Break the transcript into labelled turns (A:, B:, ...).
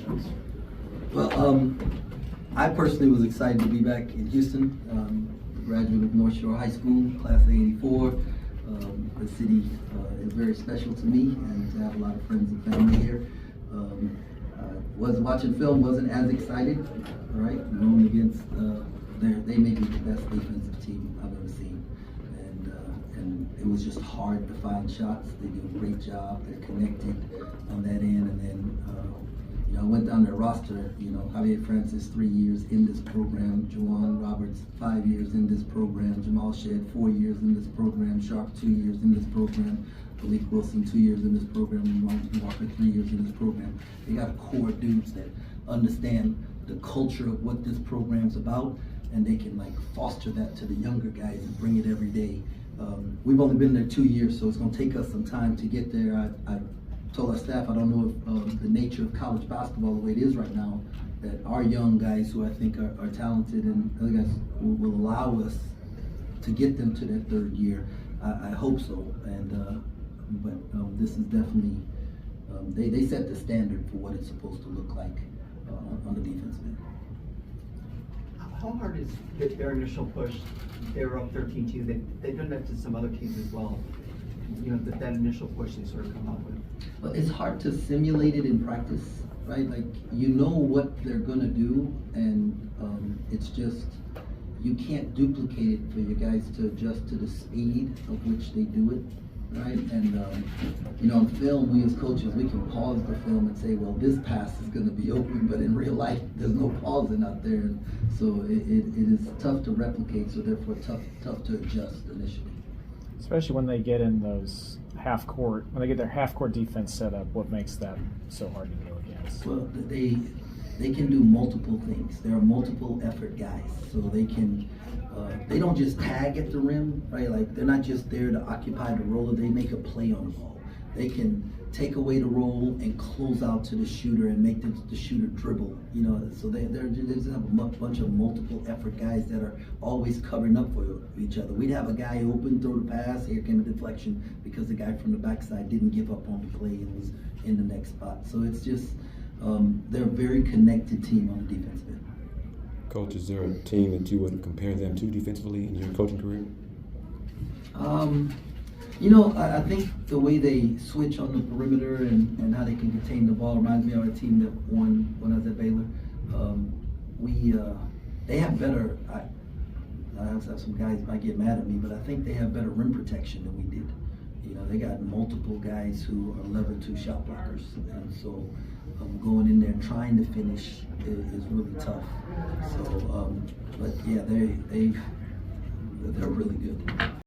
A: questions.
B: Well, I personally was excited to be back in Houston. A graduate of North Shore High School, class of '84. The city is very special to me, and to have a lot of friends and family here. Was watching film, wasn't as excited. All right, going against they may be the best defensive team I've ever seen, and it was just hard to find shots. They do a great job. They're connected on that end, and then. I went down their roster, Javier Francis, 3 years in this program, Juwan Roberts, 5 years in this program, Jamal Shed, 4 years in this program, Sharp, 2 years in this program, Malik Wilson, 2 years in this program, and Martin Walker, 3 years in this program. They got a core of dudes that understand the culture of what this program's about, and they can foster that to the younger guys and bring it every day. We've only been there 2 years, so it's gonna take us some time to get there. I told our staff, I don't know if the nature of college basketball, the way it is right now, that our young guys who I think are talented and other guys will allow us to get them to that third year. I hope so, but this is definitely, they set the standard for what it's supposed to look like on the defensive end.
A: How hard is their initial push? They were up 13-2. They've done that to some other teams as well. That initial push they sort of come up with.
B: Well, it's hard to simulate it in practice, right? What they're gonna do, and it's just, you can't duplicate it for your guys to adjust to the speed of which they do it, right? And on film, we as coaches, we can pause the film and say, well, this pass is gonna be open, but in real life, there's no pausing out there. And so it is tough to replicate, so therefore tough to adjust initially.
C: Especially when they get in those when they get their half-court defense set up, what makes that so hard to go against?
B: Well, they can do multiple things. There are multiple effort guys, so they can. They don't just tag at the rim, right? They're not just there to occupy the roller. They make a play on the ball. They can take away the roll and close out to the shooter and make the shooter dribble. So they just have a bunch of multiple effort guys that are always covering up for each other. We'd have a guy open, throw the pass, here came a deflection because the guy from the backside didn't give up on the play and was in the next spot. So it's just they're a very connected team on the defensive end.
D: Coach, is there a team that you would compare them to defensively in your coaching career?
B: I think the way they switch on the perimeter and how they can contain the ball reminds me of a team that won when I was at Baylor. They have better, I have some guys might get mad at me, but I think they have better rim protection than we did. They got multiple guys who are level 2 shot blockers, and so going in there trying to finish is really tough. So, but yeah, they're really good.